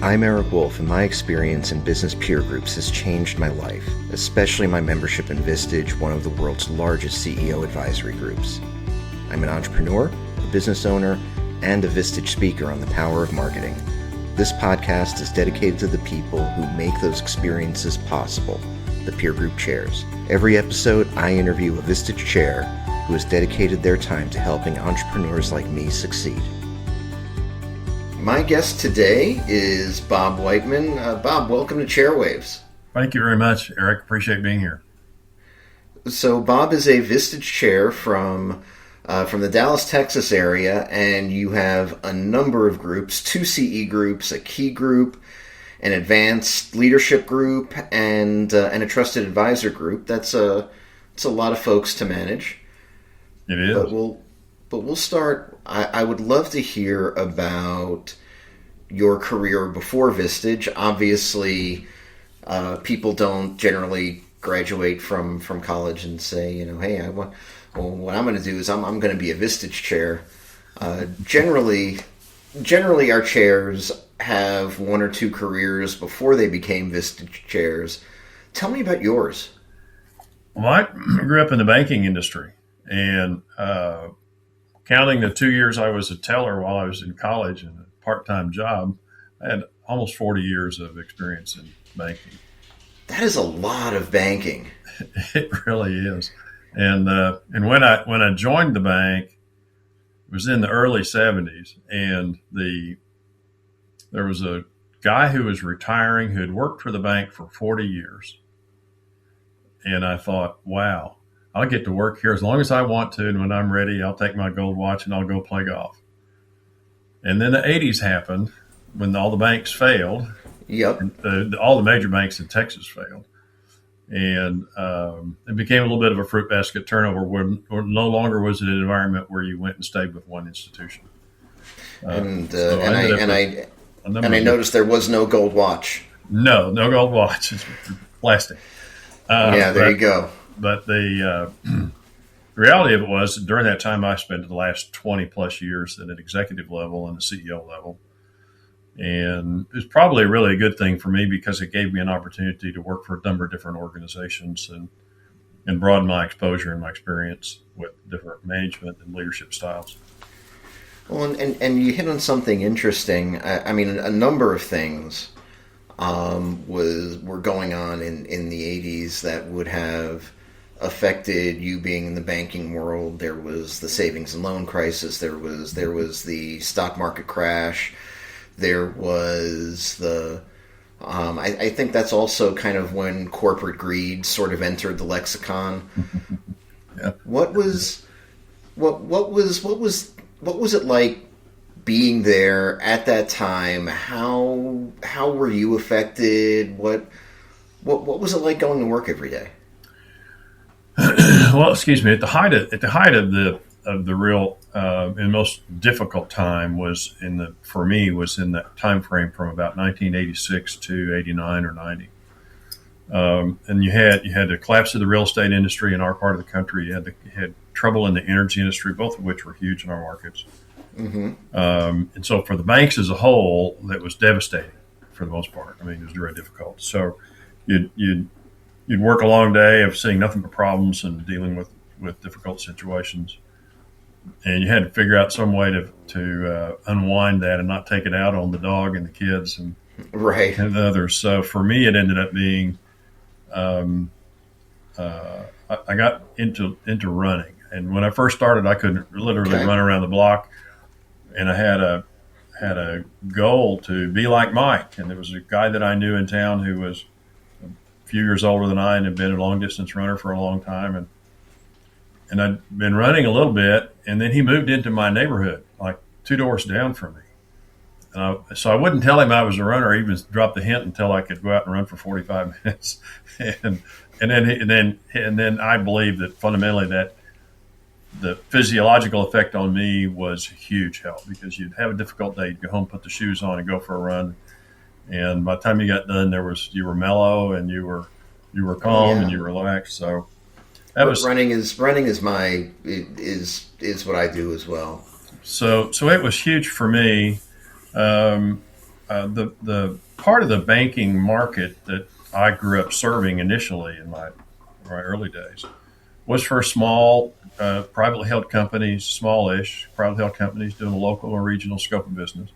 I'm Eric Wolf, and my experience in business peer groups has changed my life, especially my membership in Vistage, one of the world's largest CEO advisory groups. I'm an entrepreneur, a business owner, and a Vistage speaker on the power of marketing. This podcast is dedicated to the people who make those experiences possible, the peer group chairs. Every episode, I interview a Vistage chair who has dedicated their time to helping entrepreneurs like me succeed. My guest today is Bob Wightman. Bob, welcome to Chairwaves. Thank you very much, Eric. Appreciate being here. So Bob is a Vistage chair from the Dallas, Texas area, and you have a number of groups, 2 CE groups, a key group, an advanced leadership group, and a trusted advisor group. That's a lot of folks to manage. It is. But we'll start. I would love to hear about your career before Vistage. Obviously, people don't generally graduate from college and say, hey, what I'm going to do is I'm going to be a Vistage chair. Generally, our chairs have 1 or 2 careers before they became Vistage chairs. Tell me about yours. Well, I grew up in the banking industry, and counting the 2 years I was a teller while I was in college and a part-time job, I had almost 40 years of experience in banking. That is a lot of banking. It really is. And when I joined the bank, it was in the early 70s, and there was a guy who was retiring who had worked for the bank for 40 years. And I thought, wow, I'll get to work here as long as I want to, and when I'm ready, I'll take my gold watch and I'll go play golf. And then the 80s happened when all the banks failed. Yep. All the major banks in Texas failed. And it became a little bit of a fruit basket turnover where no longer was it an environment where you went and stayed with one institution. I noticed there was no gold watch. No gold watch. It's plastic. There you go. But the reality of it was, during that time, I spent the last 20 plus years at an executive level and the CEO level. And it was probably really a good thing for me because it gave me an opportunity to work for a number of different organizations and broaden my exposure and my experience with different management and leadership styles. Well, and you hit on something interesting. I mean, a number of things were going on in the 80s that would have affected you being in the banking world. There was the savings and loan crisis. There was the stock market crash. There was the I think that's also kind of when corporate greed sort of entered the lexicon. Yeah. What was it like being there at that time? How were you affected? What was it like going to work every day? Well, excuse me. At the height of the real and most difficult time was in that time frame from about 1986 to 89 or 90. And you had the collapse of the real estate industry in our part of the country. You had trouble in the energy industry, both of which were huge in our markets. Mm-hmm. And so for the banks as a whole, that was devastating for the most part. I mean, it was very difficult. So you'd work a long day of seeing nothing but problems and dealing with difficult situations. And you had to figure out some way to unwind that and not take it out on the dog and the kids and right and the others. So for me, it ended up being I got into running. And when I first started, I couldn't literally run around the block. And I had a goal to be like Mike. And there was a guy that I knew in town who was a few years older than I and had been a long distance runner for a long time. And I'd been running a little bit, and then he moved into my neighborhood, like 2 doors down from me. So I wouldn't tell him I was a runner, or even drop the hint until I could go out and run for 45 minutes. and then I believe that fundamentally that the physiological effect on me was a huge help, because you'd have a difficult day, you'd go home, put the shoes on, and go for a run. And by the time you got done, you were mellow and you were calm and you were relaxed. So. Running is what I do as well. So it was huge for me. the part of the banking market that I grew up serving initially in my early days was for small, privately held companies, smallish privately held companies doing a local or regional scope of business.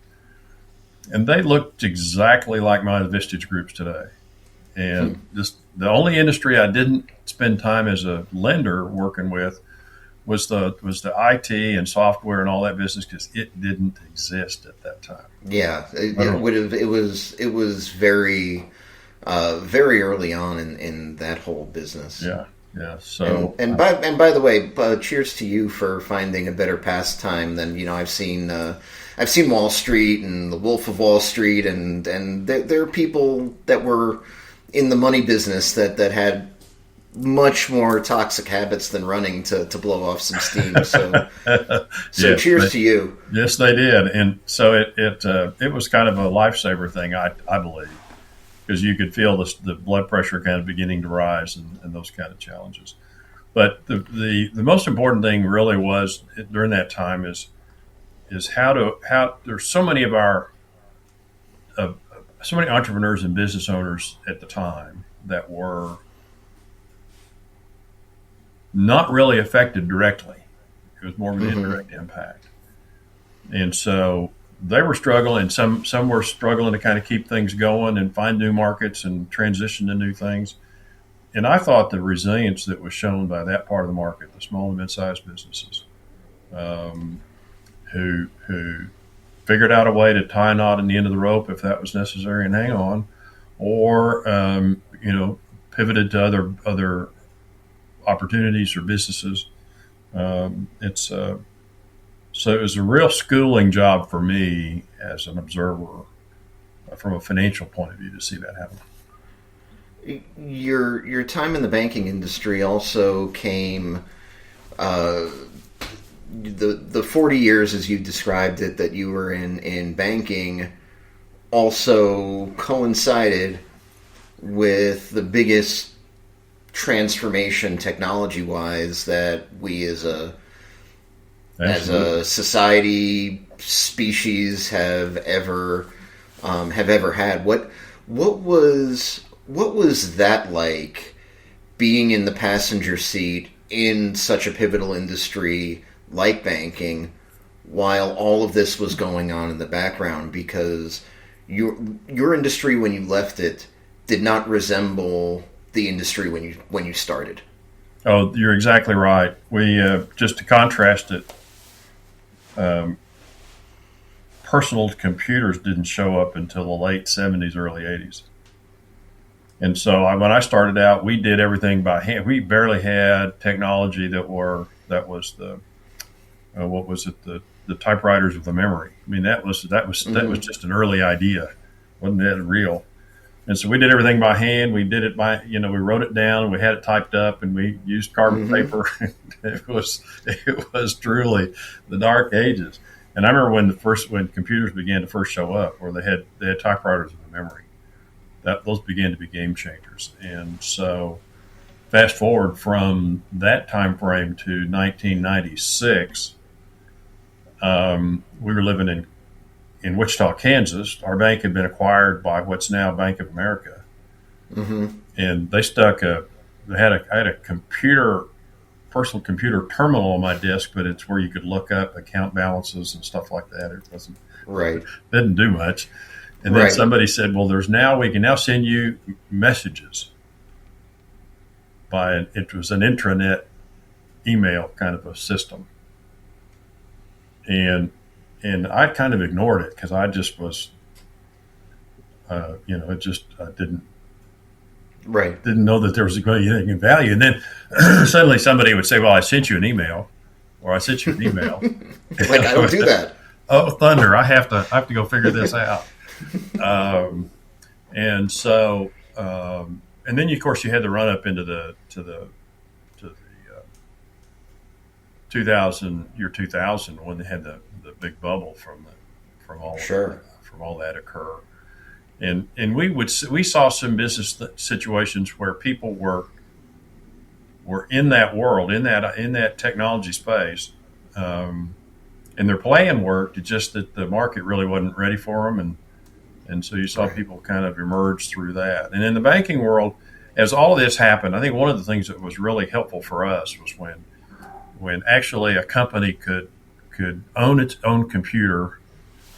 And they looked exactly like my Vistage groups today. And just the only industry I didn't spend time as a lender working with was the IT and software and all that business, because it didn't exist at that time. Yeah, it would have. It was very, very early on in that whole business. Yeah, yeah. So and by the way, cheers to you for finding a better pastime than I've seen. I've seen Wall Street and The Wolf of Wall Street, and there are people that were in the money business that had much more toxic habits than running to blow off some steam. So yes, cheers to you. Yes, they did, and so it was kind of a lifesaver thing, I believe, because you could feel the blood pressure kind of beginning to rise and those kind of challenges. But the most important thing really was during that time is how there's so many of our so many entrepreneurs and business owners at the time that were not really affected directly. It was more of an indirect impact. And so they were struggling, and some were struggling to kind of keep things going and find new markets and transition to new things. And I thought the resilience that was shown by that part of the market, the small and mid-sized businesses, who figured out a way to tie a knot in the end of the rope if that was necessary and hang on, or pivoted to other opportunities or businesses. So it was a real schooling job for me as an observer from a financial point of view to see that happen. Your time in the banking industry also came, the 40 years as you described it that you were in banking also coincided with the biggest transformation technology-wise that we as a society, species have ever had. What was that like, being in the passenger seat in such a pivotal industry like banking while all of this was going on in the background? Because your industry when you left it did not resemble the industry when you started. Oh, you're exactly right. We just to contrast it, personal computers didn't show up until the late 70s, early 80s. And so when I started out, we did everything by hand. We barely had technology that was the what was it, the typewriters with the memory. I mean, that was just an early idea, wasn't that real? And so we did everything by hand. We did it by, we wrote it down, we had it typed up, and we used carbon paper. It was truly the dark ages. And I remember when computers began to first show up, where they had typewriters with the memory. Those began to be game changers. And so fast forward from that time frame to 1996, we were living in Wichita, Kansas. Our bank had been acquired by what's now Bank of America, and they I had a personal computer terminal on my desk, but it's where you could look up account balances and stuff like that. It wasn't right. Didn't do much. And then somebody said, "Well, we can now send you messages it was an intranet email kind of a system." And I kind of ignored it because I just was, I didn't know that there was going to be anything of value. And then suddenly somebody would say, "Well, I sent you an email," or "I sent you an email." Like, I don't do that. Oh, thunder! I have to go figure this out. And so, and then of course you had the run up into the 2000 when they had the big bubble from all that occur, and we saw some business situations where people were in that world, in that technology space, and their plan worked. It's just that the market really wasn't ready for them, And so you saw Right. people kind of emerge through that. And in the banking world, as all of this happened, I think one of the things that was really helpful for us was when actually a company could own its own computer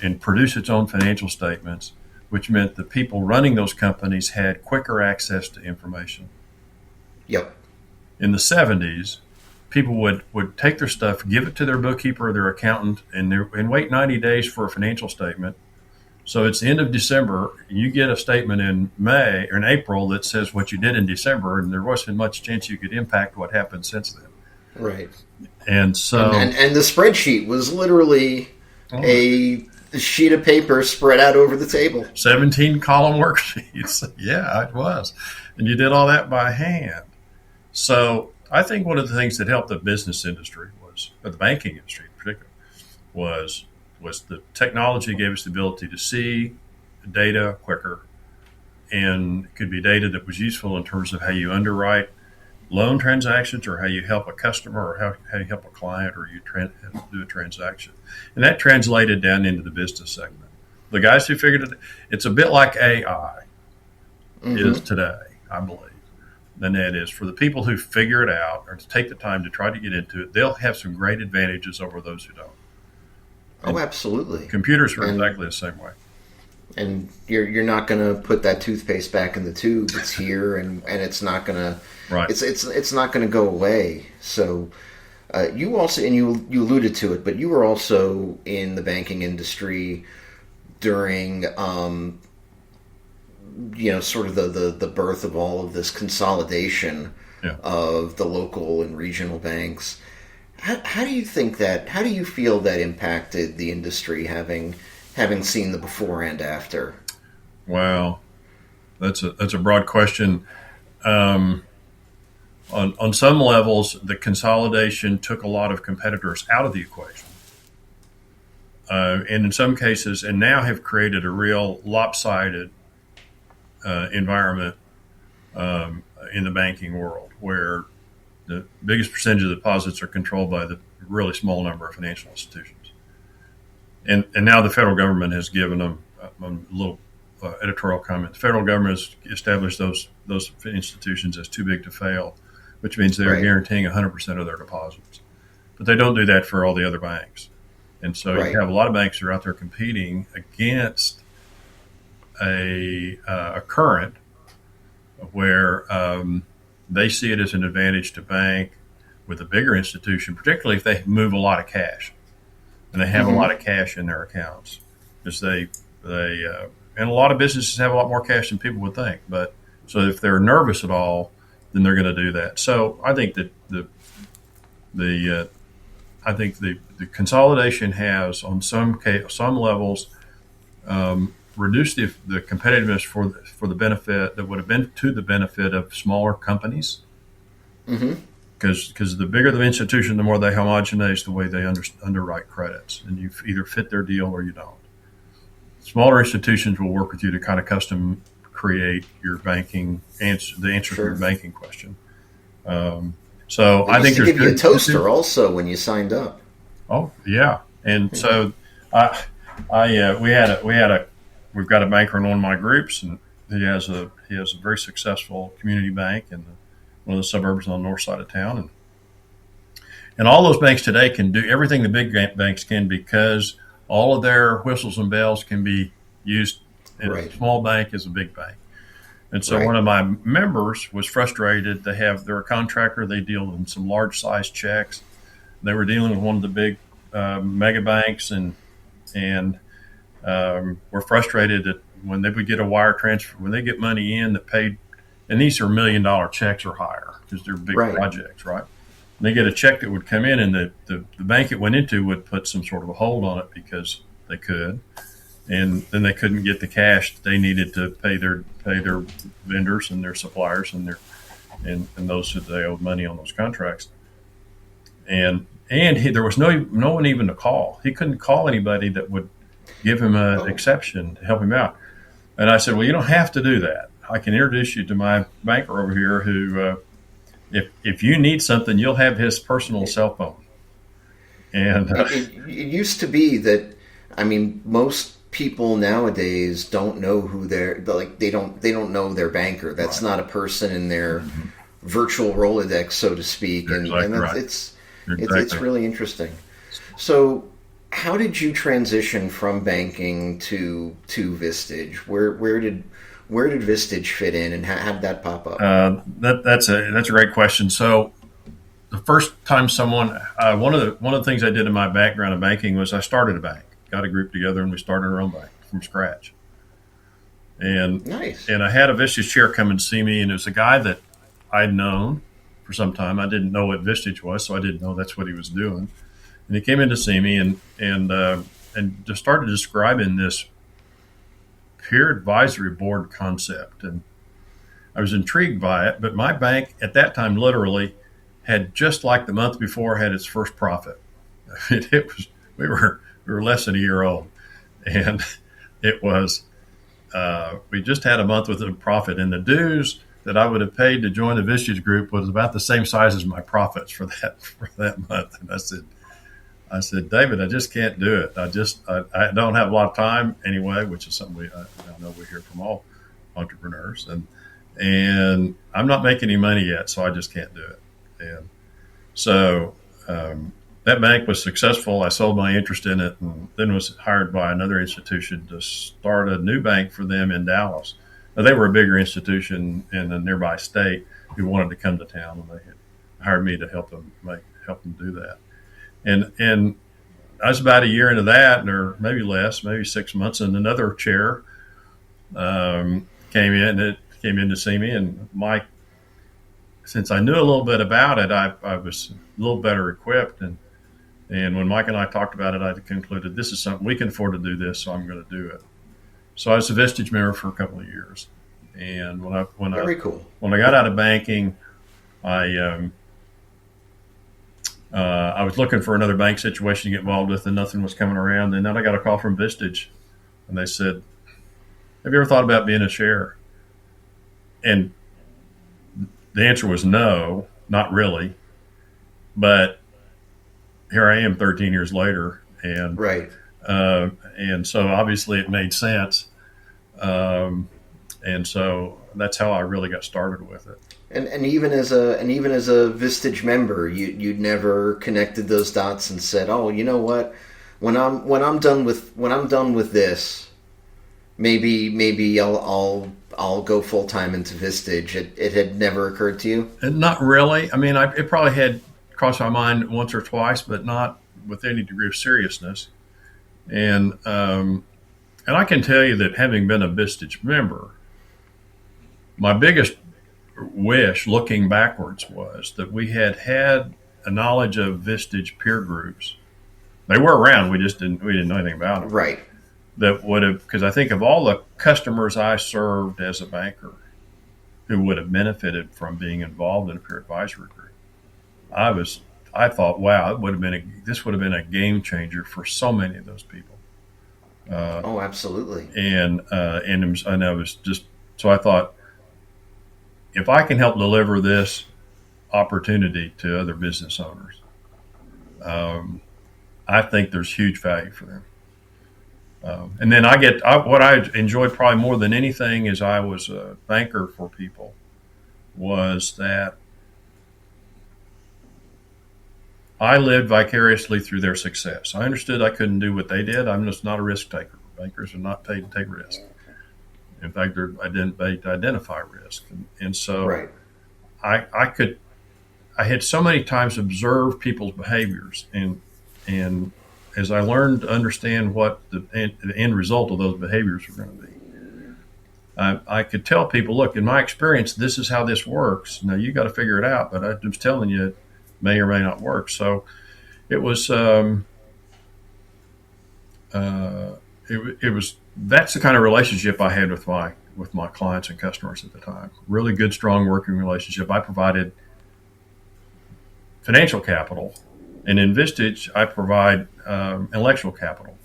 and produce its own financial statements, which meant the people running those companies had quicker access to information. Yep. In the 70s, people would take their stuff, give it to their bookkeeper or their accountant, and wait 90 days for a financial statement. So it's the end of December. You get a statement in May or in April that says what you did in December, and there wasn't much chance you could impact what happened since then. Right. And so, And the spreadsheet was literally oh, a sheet of paper spread out over the table. 17 column worksheets. Yeah, it was. And you did all that by hand. So I think one of the things that helped the business industry was, or the banking industry in particular, was the technology gave us the ability to see data quicker, and it could be data that was useful in terms of how you underwrite loan transactions or how you help a customer or how you help a client or you do a transaction. And that translated down into the business segment. The guys who figured it, it's a bit like AI is today, I believe. And that is for the people who figure it out or to take the time to try to get into it, they'll have some great advantages over those who don't. Oh, absolutely. Computers are exactly the same way. And you're not going to put that toothpaste back in the tube. It's here, and it's not going to. Right. It's not going to go away. So you also, and you alluded to it, but you were also in the banking industry during sort of the birth of all of this consolidation of the local and regional banks. How do you feel that impacted the industry, having seen the before and after? Wow, that's a broad question. On some levels, the consolidation took a lot of competitors out of the equation, and in some cases, and now have created a real lopsided environment in the banking world, where the biggest percentage of deposits are controlled by the really small number of financial institutions. And now the federal government has given them a little editorial comment. The federal government has established those institutions as too big to fail, which means they're guaranteeing 100% of their deposits. But they don't do that for all the other banks. And so you have a lot of banks that are out there competing against a current where they see it as an advantage to bank with a bigger institution, particularly if they move a lot of cash and they have a lot of cash in their accounts. Because and a lot of businesses have a lot more cash than people would think. But so if they're nervous at all, then they're going to do that. So I think that the consolidation has on some levels reduce the competitiveness for the benefit that would have been to the benefit of smaller companies. Because the bigger the institution, the more they homogenize the way they underwrite credits, and you either fit their deal or you don't. Smaller institutions will work with you to kind of custom create your banking answer, the answer to your banking question. So I think there's give you a toaster also when you signed up. Oh yeah, and so we've got a banker in one of my groups, and he has a very successful community bank in one of the suburbs on the north side of town, and all those banks today can do everything the big banks can because all of their whistles and bells can be used in a small bank as a big bank. And so one of my members was frustrated. They're a contractor. They deal in some large size checks. They were dealing with one of the big mega banks and were frustrated that when they would get a wire transfer, when they get money in that paid, and these are $1 million checks or higher because they're big projects, right? And they get a check that would come in, and the bank it went into would put some sort of a hold on it because they could, and then they couldn't get the cash that they needed to pay their vendors and their suppliers and those that they owed money on those contracts. And there was no one even to call. He couldn't call anybody that would give him an exception to help him out. And I said, well, you don't have to do that. I can introduce you to my banker over here who, if you need something, you'll have his personal cell phone. And it used to be that, most people nowadays don't know who they don't know their banker. That's Right. not a person in their virtual Rolodex, so to speak, You're and exactly that's, right. You're it's exactly right. really interesting. So, how did you transition from banking to Vistage? Where did Vistage fit in, and how did that pop up? That's a great question. So the first time one of the things I did in my background in banking was I started a bank, got a group together, and we started our own bank from scratch. And Nice. and I had a Vistage chair come and see me, and it was a guy that I'd known for some time. I didn't know what Vistage was, so I didn't know that's what he was doing. And he came in to see me and just started describing this peer advisory board concept, and I was intrigued by it. But my bank at that time literally had, just like the month before, had its first profit. It was we were less than a year old, and it was we just had a month with a profit, and the dues that I would have paid to join the Vistage group was about the same size as my profits for that month. And I said, David, I just can't do it. I don't have a lot of time anyway, which is something I know we hear from all entrepreneurs, and I'm not making any money yet, so I just can't do it. And so that bank was successful. I sold my interest in it, and then was hired by another institution to start a new bank for them in Dallas. Now, they were a bigger institution in a nearby state who wanted to come to town, and they had hired me to help them do that. And I was about a year into that, or maybe less, maybe 6 months, and another chair came in. It came in to see me, and Mike, since I knew a little bit about it, I was a little better equipped. And when Mike and I talked about it, I concluded this is something we can afford to do this, so I'm going to do it. So I was a Vistage member for a couple of years, and Very cool. when I got out of banking, I I was looking for another bank situation to get involved with, and nothing was coming around. And then I got a call from Vistage, and they said, "Have you ever thought about being a chair?" And the answer was no, not really. But here I am, 13 years later, Right. and so obviously it made sense, and so that's how I really got started with it. And even as a Vistage member, you'd never connected those dots and said, "Oh, you know what? When I'm done with this, maybe I'll go full time into Vistage." It had never occurred to you. And not really. I mean, it probably had crossed my mind once or twice, but not with any degree of seriousness. And I can tell you that, having been a Vistage member, my biggest wish, looking backwards, was that we had a knowledge of Vistage peer groups. They were around. We didn't know anything about them. Right. That would have, because I think of all the customers I served as a banker who would have benefited from being involved in a peer advisory group. I thought, wow, this would have been a game changer for so many of those people. Oh, absolutely. And I was just, so I thought, if I can help deliver this opportunity to other business owners, I think there's huge value for them. And then what I enjoyed probably more than anything as I was a banker for people was that I lived vicariously through their success. I understood I couldn't do what they did. I'm just not a risk taker. Bankers are not paid to take risks. In fact, they're paid to identify risk. And so Right. I had so many times observed people's behaviors, and as I learned to understand what the end result of those behaviors were going to be, I could tell people, look, in my experience, this is how this works. Now you got to figure it out, but I'm just telling you, it may or may not work. So it was, it was, that's the kind of relationship I had with my clients and customers at the time. Really good, strong working relationship. I provided financial capital, and in Vistage, I provide intellectual capital.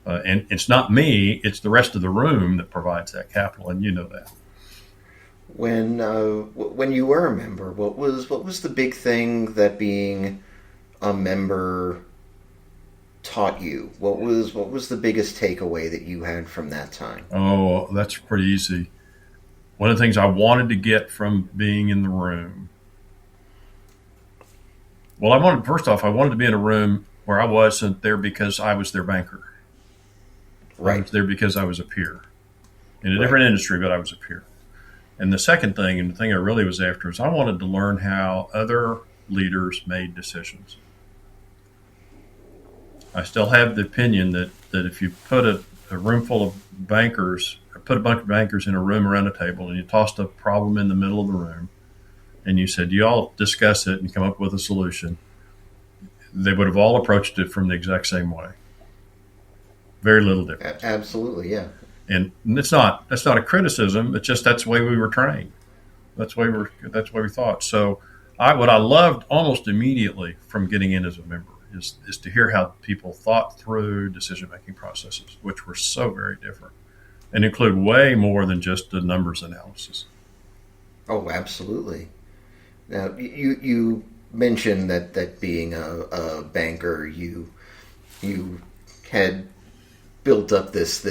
And it's not me; it's the rest of the room that provides that capital, and you know that. When you were a member, what was the big thing that being a member taught you? What was the biggest takeaway that you had from that time? Oh, that's pretty easy. One of the things I wanted to get from being in the room. Well, I wanted to be in a room where I wasn't there because I was their banker. I Right. was there because I was a peer in a Right. different industry, but I was a peer. And the second thing, and the thing I really was after, is I wanted to learn how other leaders made decisions. I still have the opinion that if you put a room full of bankers, or put a bunch of bankers in a room around a table, and you tossed a problem in the middle of the room, and you said, you all discuss it and come up with a solution, they would have all approached it from the exact same way. Very little difference. Absolutely, yeah. And that's not a criticism. It's just that's the way we were trained. That's the way we thought. So what I loved almost immediately from getting in as a member is to hear how people thought through decision making processes, which were so very different and include way more than just the numbers analysis. Oh, absolutely. Now, you mentioned that being a banker, you had built up this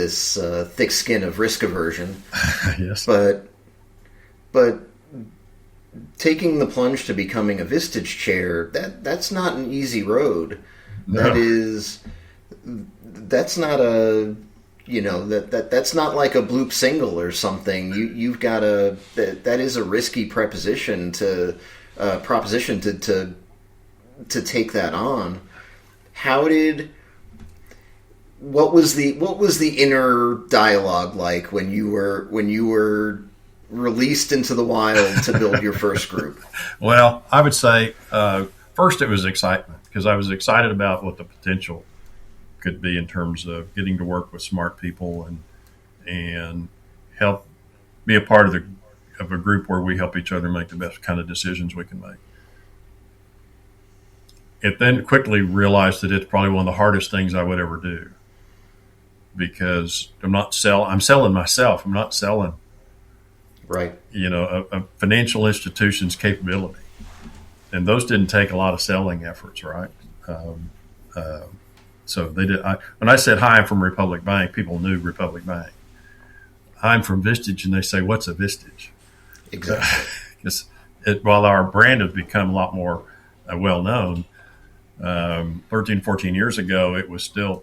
thick skin of risk aversion, Yes. but taking the plunge to becoming a Vistage chair, that's not an easy road. No. That's not a that's not like a bloop single or something. You've got that is a risky proposition to take that on. What was the inner dialogue like when you were released into the wild to build your first group? Well, I would say first it was excitement, because I was excited about what the potential could be in terms of getting to work with smart people and help be a part of a group where we help each other make the best kind of decisions we can make. It then quickly realized that it's probably one of the hardest things I would ever do, because I'm selling myself. I'm not selling, Right. a financial institution's capability. And those didn't take a lot of selling efforts, right? So they did. When I said, hi, I'm from Republic Bank, people knew Republic Bank. I'm from Vistage, and they say, what's a Vistage? Exactly. While our brand has become a lot more well-known, 13, 14 years ago, it was still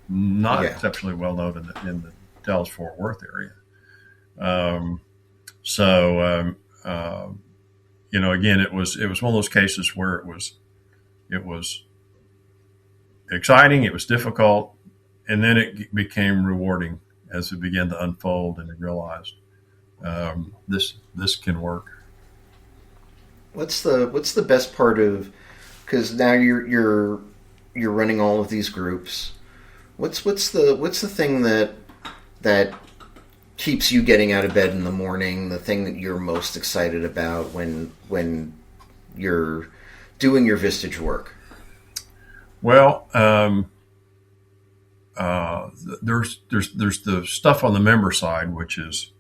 not exceptionally well-known in the Dallas-Fort Worth area. Again, it was one of those cases where it was exciting, it was difficult, and then it became rewarding as it began to unfold, and it realized this can work. What's the best part of, because now you're running all of these groups. What's the thing that keeps you getting out of bed in the morning? The thing that you're most excited about when you're doing your Vistage work? Well, there's the stuff on the member side, which is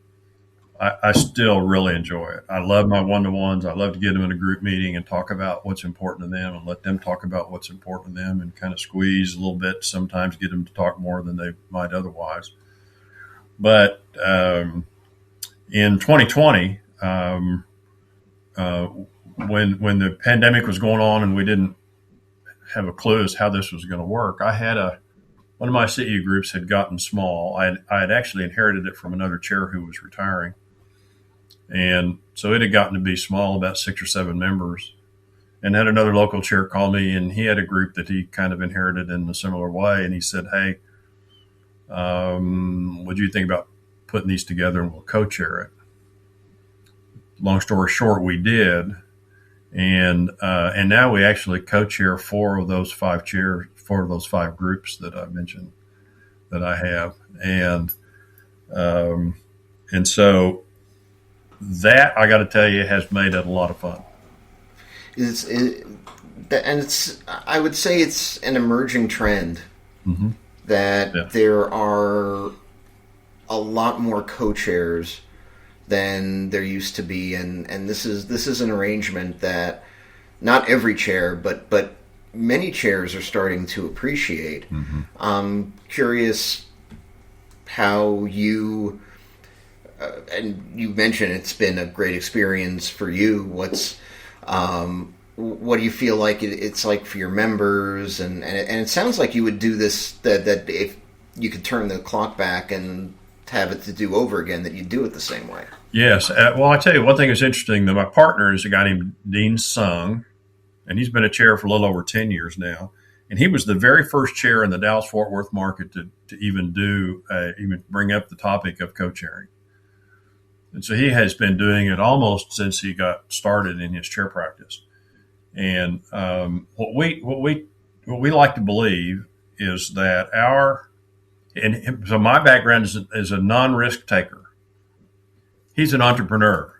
I still really enjoy it. I love my one-to-ones. I love to get them in a group meeting and talk about what's important to them, and let them talk about what's important to them, and kind of squeeze a little bit, sometimes get them to talk more than they might otherwise. But in 2020, when the pandemic was going on and we didn't have a clue as how this was going to work, one of my CE groups had gotten small. I had actually inherited it from another chair who was retiring. And so it had gotten to be small, about 6 or 7 members. And had another local chair call me, and he had a group that he kind of inherited in a similar way. And he said, hey, what do you think about putting these together and we'll co-chair it? Long story short, we did. And now we actually co-chair 4 of those 5 groups that I mentioned that I have. And so that, I got to tell you, has made it a lot of fun. I would say it's an emerging trend. Mm-hmm. That there are a lot more co-chairs than there used to be, and this is an arrangement that not every chair, but many chairs are starting to appreciate. Mm-hmm. I'm curious how you, and you mentioned it's been a great experience for you. What do you feel like it's like for your members? And it sounds like you would do this, that if you could turn the clock back and have it to do over again, that you'd do it the same way. Yes. Well, I tell you, one thing that's interesting, that my partner is a guy named Dean Sung, and he's been a chair for a little over 10 years now. And he was the very first chair in the Dallas-Fort Worth market to even bring up the topic of co-chairing. And so he has been doing it almost since he got started in his chair practice. And what we like to believe is that so my background is a non-risk taker. He's an entrepreneur.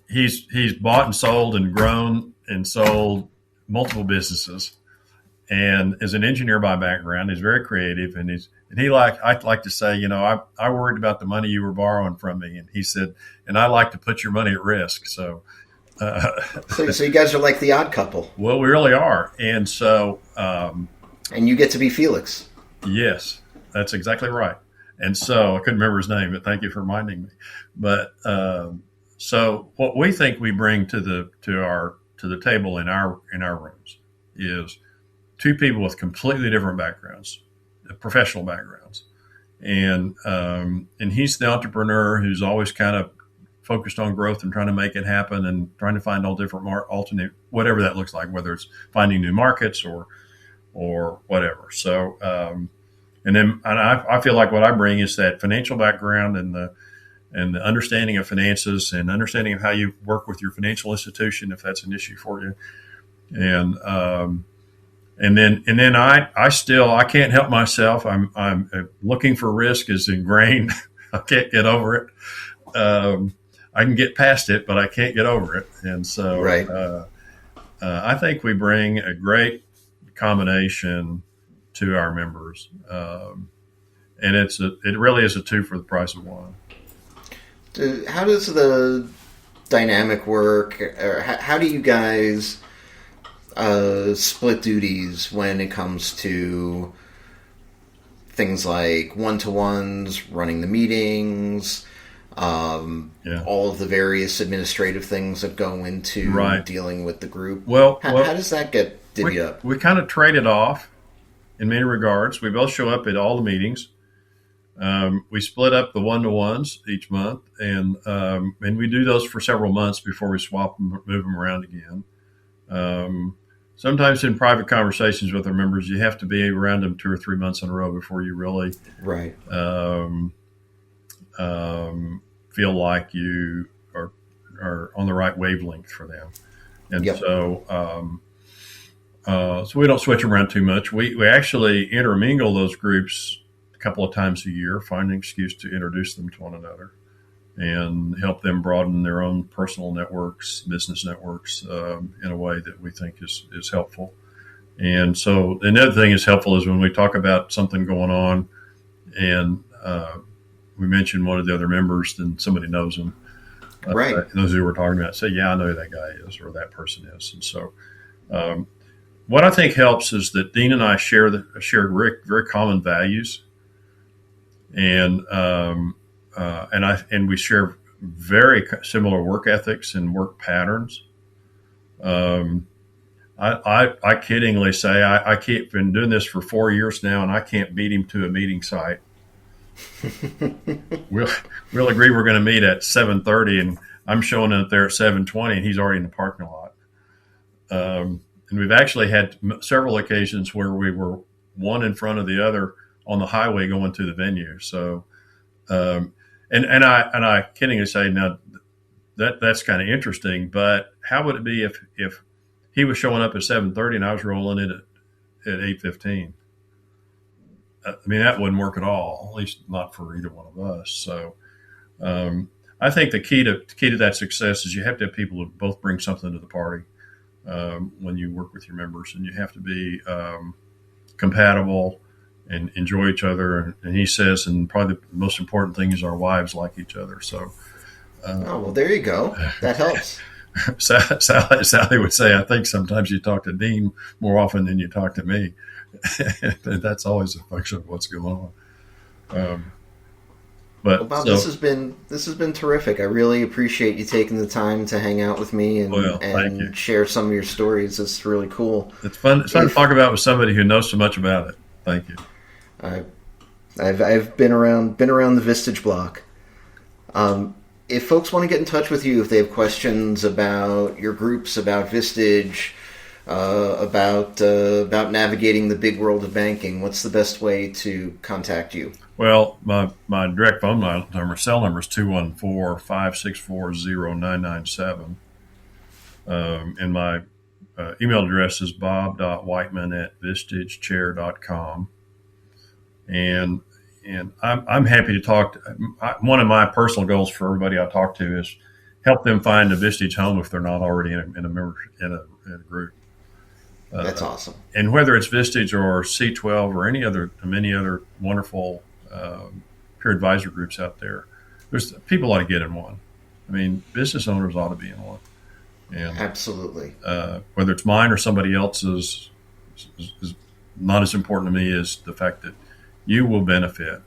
He's bought and sold and grown and sold multiple businesses, and is an engineer by background. He's very creative, and I'd like to say, I worried about the money you were borrowing from me, and he said, and I like to put your money at risk. So you guys are like the odd couple. Well, we really are. And so, and you get to be Felix. Yes, that's exactly right. And so I couldn't remember his name, but thank you for reminding me. But, so what we think we bring to the table in our rooms is two people with completely different backgrounds, professional backgrounds. And he's the entrepreneur who's always kind of focused on growth and trying to make it happen and trying to find all different alternate, whatever that looks like, whether it's finding new markets or whatever. So, and I feel like what I bring is that financial background and the understanding of finances and understanding of how you work with your financial institution, if that's an issue for you. And then I can't help myself. I'm looking for risk is ingrained. I can't get over it. I can get past it, but I can't get over it. And so, right. I think we bring a great combination to our members. And it really is a two for the price of one. How does the dynamic work? Or how do you guys split duties when it comes to things like one-to-ones, running the meetings, all of the various administrative things that go into dealing with the group? Well, how does that get divvied up? We kind of trade it off in many regards. We both show up at all the meetings. We split up the one-to-ones each month, and we do those for several months before we swap them, move them around again. Sometimes in private conversations with our members, you have to be around them 2 or 3 months in a row before you really feel like you are on the right wavelength for them. And so we don't switch around too much. We actually intermingle those groups a couple of times a year, find an excuse to introduce them to one another and help them broaden their own personal networks, business networks, in a way that we think is helpful. And so another thing is helpful is when we talk about something going on and we mention one of the other members, then somebody knows them. Those who we're talking about say, yeah, I know who that guy is or that person is. And so what I think helps is that Dean and I share very, very common values. And we share very similar work ethics and work patterns. I kiddingly say I keep been doing this for 4 years now, and I can't beat him to a meeting site. We'll agree we're going to meet at 7:30, and I'm showing up there at 7:20, and he's already in the parking lot. And we've actually had several occasions where we were one in front of the other on the highway going to the venue. So, and I kiddingly say, now that's kind of interesting, but how would it be if he was showing up at 7:30 and I was rolling in at 8:15? I mean, that wouldn't work at all, at least not for either one of us. So, I think the key to that success is you have to have people who both bring something to the party when you work with your members, and you have to be compatible and enjoy each other. And he says, and probably the most important thing is our wives like each other. So, well, there you go. That helps. Sally would say, I think sometimes you talk to Dean more often than you talk to me. And that's always a function of what's going on. Well, But Bob, so, this has been terrific. I really appreciate you taking the time to hang out with me well, thank you. and share some of your stories. It's really cool. It's fun. It's fun to talk about with somebody who knows so much about it. Thank you. I've been around the Vistage block. If folks want to get in touch with you, if they have questions about your groups, about Vistage, about navigating the big world of banking, what's the best way to contact you? Well, my direct phone cell number is 214-564-0997. And my email address is bob.wightman@vistagechair.com. And I'm happy to talk. One of my personal goals for everybody I talk to is help them find a Vistage home if they're not already in a group. That's awesome. And whether it's Vistage or C12 or many other wonderful peer advisor groups out there, people ought to get in one. I mean, business owners ought to be in one. And absolutely, whether it's mine or somebody else's is not as important to me as the fact that you will benefit,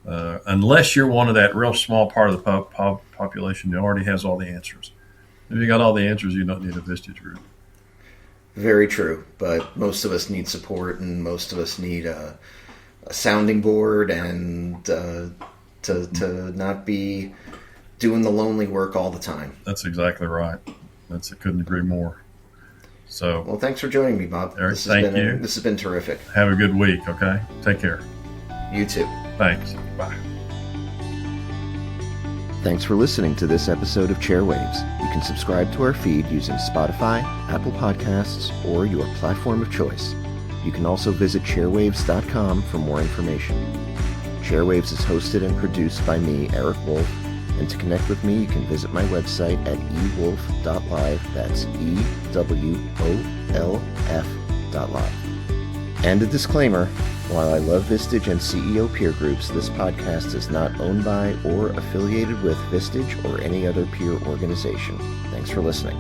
unless you're one of that real small part of the population that already has all the answers. If you got all the answers, you don't need a Vistage group. Very true, but most of us need support, and most of us need a sounding board, and to not be doing the lonely work all the time. That's exactly right. I couldn't agree more. So, well, thanks for joining me, Bob. Eric, thank you. This has been terrific. Have a good week, okay? Take care. You too. Thanks. Bye. Thanks for listening to this episode of Chairwaves. You can subscribe to our feed using Spotify, Apple Podcasts, or your platform of choice. You can also visit chairwaves.com for more information. Chairwaves is hosted and produced by me, Eric Wolf, and to connect with me, you can visit my website at ewolf.live. That's EWOLF.live. And a disclaimer, while I love Vistage and CEO peer groups, this podcast is not owned by or affiliated with Vistage or any other peer organization. Thanks for listening.